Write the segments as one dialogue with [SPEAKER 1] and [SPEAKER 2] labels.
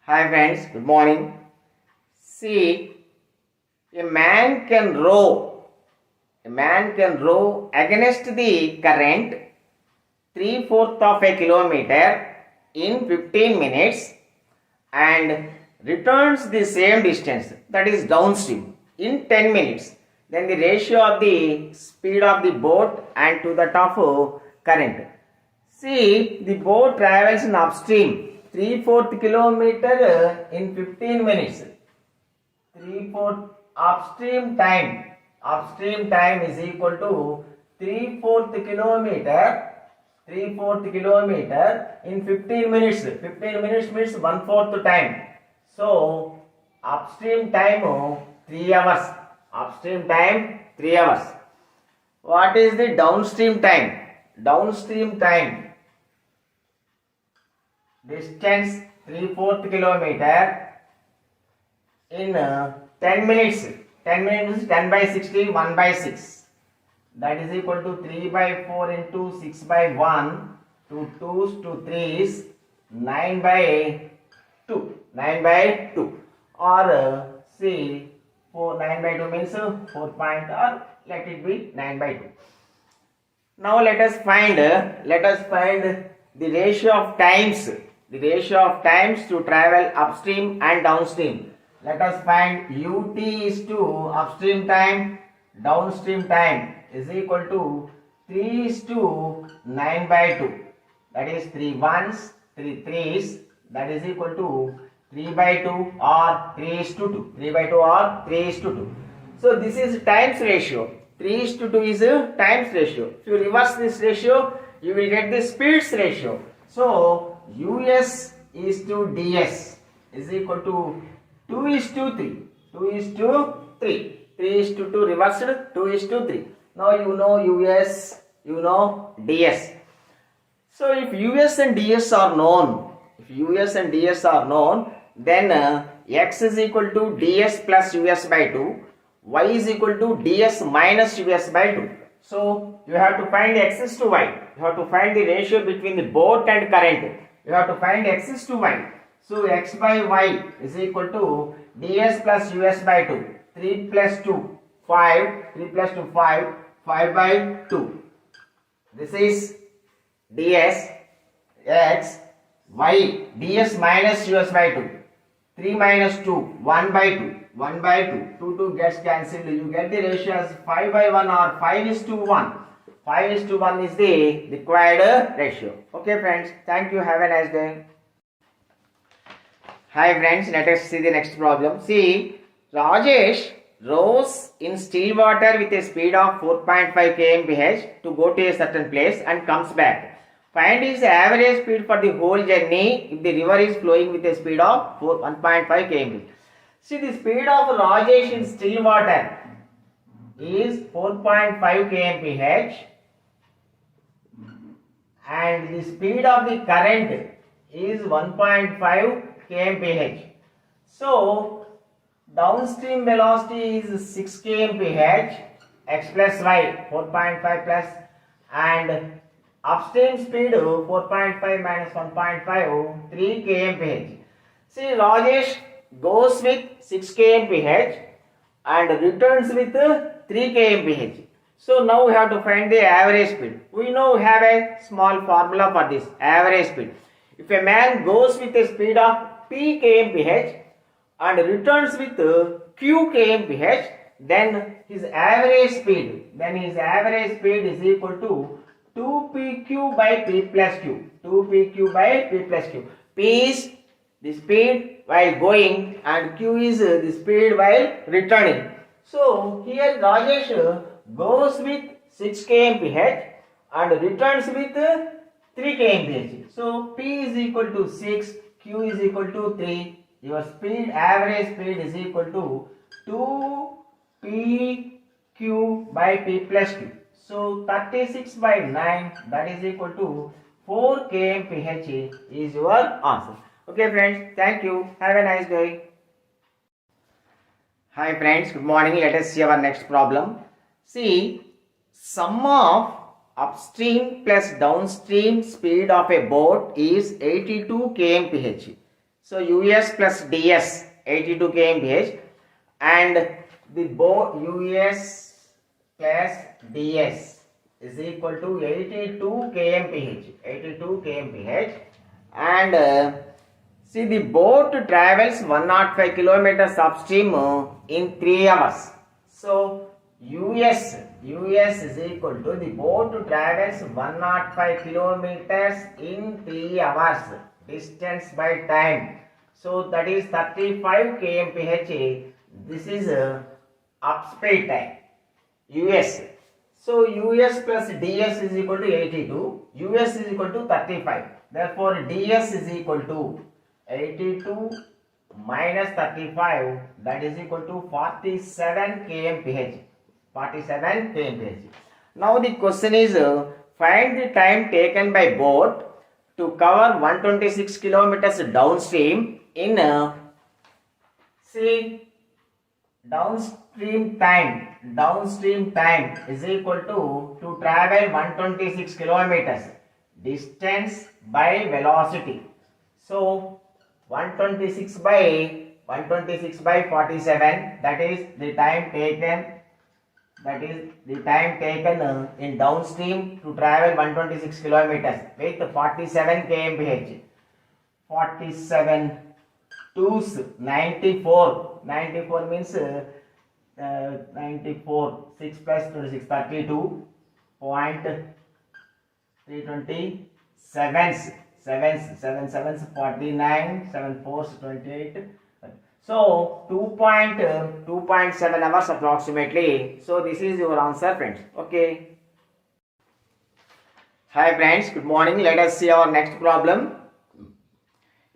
[SPEAKER 1] Hi friends, good morning. See, a man can row. A man can row against the current 3/4 of a kilometer in 15 minutes and returns the same distance, that is downstream, in 10 minutes. Then the ratio of the speed of the boat and to that of current. See, the boat travels in upstream 3/4 kilometer in 15 minutes. 3/4 upstream time is equal to 3/4 kilometer in 15 minutes. 15 minutes means 1/4 time. So upstream time 3 hours. Upstream time 3 hours. What is the downstream time? Downstream time distance 3/4 kilometer in 10 minutes. 10 minutes is 10 by 60, 1 by 6. That is equal to 3 by 4 into 6 by 1, 2 2s, 2 3s, 9 by 2. 9 by 2. Or see, 9 by 2 means 4 point, or let it be 9 by 2. Now let us find the ratio of times. The ratio of times to travel upstream and downstream. Let us find UT is to upstream time, downstream time is equal to 3 is to 9 by 2. That is 3 ones, 3 threes. That is equal to 3 by 2 or 3 is to 2. 3 by 2 or 3 is to 2. So this is times ratio. 3 is to 2 is a times ratio. If you reverse this ratio, you will get the speeds ratio. So US is to DS is equal to 2 is to 3. 2 is to 3. 3 is to 2 reversed, 2 is to 3. Now you know US, you know DS. So if US and DS are known, then X is equal to DS plus US by 2, Y is equal to DS minus US by 2. So you have to find X is to Y. You have to find the ratio between the boat and current. You have to find X is to Y. So X by Y is equal to DS plus US by 2. 3 plus 2, 5. 3 plus 2, 5. 5 by 2. This is DS. X. Y. DS minus US by 2. 3 minus 2, 1 by 2. 1 by 2. 2 2 gets cancelled. You get the ratio as 5 by 1 or 5 is to 1. 5 is to 1 is the required ratio. Okay friends, thank you. Have a nice day. Hi friends, let us see the next problem. See, Rajesh rows in still water with a speed of 4.5 kmph to go to a certain place and comes back. Find his average speed for the whole journey if the river is flowing with a speed of 1.5 kmph. See, the speed of Rajesh in still water is 4.5 kmph and the speed of the current is 1.5 kmph. So downstream velocity is 6 kmph, x plus y 4.5 plus, and upstream speed 4.5 minus 1.5 3 kmph. See, Rajesh goes with 6 kmph and returns with 3 kmph. So now we have to find the average speed. We know we have a small formula for this average speed. If a man goes with a speed of p kmph and returns with q kmph, then his average speed is equal to 2pq by p plus q. 2pq by p plus q. P is the speed while going and q is the speed while returning. So here Rajesh goes with 6 kmph and returns with 3 kmph. So P is equal to 6, Q is equal to 3. Your speed, average speed is equal to 2pq by P plus Q. So 36 by 9, that is equal to 4 kmph is your answer. Okay friends, thank you. Have a nice day. Hi friends, good morning. Let us see our next problem. See, sum of upstream plus downstream speed of a boat is 82 kmph. So US plus DS 82 kmph, and the both US plus DS is equal to 82 kmph, 82 kmph, and see, the boat travels 105 kilometers upstream in 3 hours. So US is equal to the boat travels 105 kilometers in 3 hours, distance by time. So that is 35 kmph. This is upspeed time. US. So US plus DS is equal to 82. US is equal to 35. Therefore DS is equal to 82 minus 35, that is equal to 47 kmph. 47 kmph. Now the question is find the time taken by boat to cover 126 kilometers downstream in see, downstream time is equal to travel 126 kilometers, distance by velocity. So 126 by 47, that is the time taken, in downstream to travel 126 kilometers with 47 kmph. 47 2s 94. 94 means 94, 6 plus 26, 32.327 7 sevens 49, 7 fours 28. So 2.7 hours approximately. So this is your answer, friends. Okay. Hi friends, good morning. Let us see our next problem.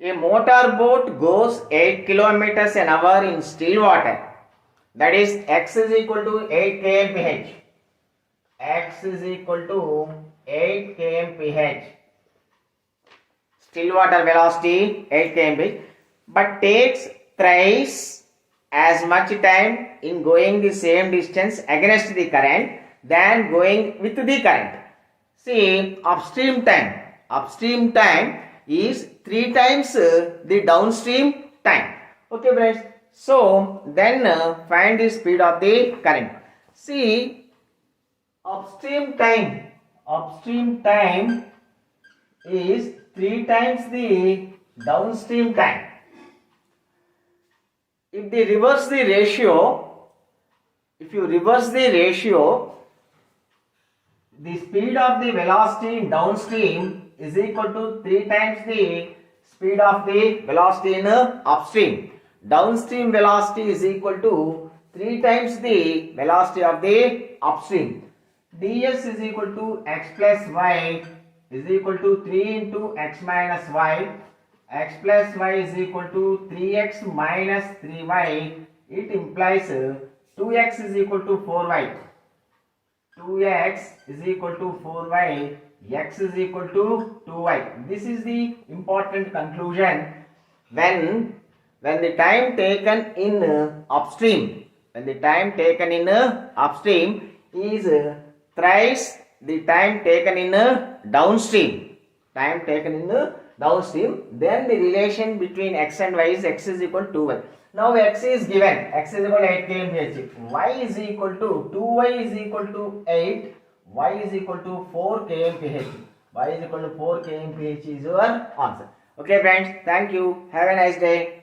[SPEAKER 1] A motor boat goes 8 kilometers an hour in still water. That is x is equal to 8 kmph. X is equal to 8 kmph. Still water velocity 8 kmph, but takes thrice as much time in going the same distance against the current than going with the current. See, upstream time is 3 times the downstream time. Okay friends, so then find the speed of the current. See, upstream time is 3 times the downstream time. If you reverse the ratio, the speed of the velocity in downstream is equal to 3 times the speed of the velocity in upstream. Downstream velocity is equal to 3 times the velocity of the upstream. ds is equal to x plus y is equal to 3 into x minus y. X plus y is equal to 3x minus 3y. It implies 2x is equal to 4y. 2x is equal to 4y. X is equal to 2y. This is the important conclusion. When the time taken in upstream, is thrice the time taken in downstream. Then the relation between x and y is x is equal to y. Now x is given, x is equal to 8 kmph, y is equal to 2y is equal to 8, y is equal to 4 kmph. Y is equal to 4 kmph is your answer. Okay friends, thank you. Have a nice day.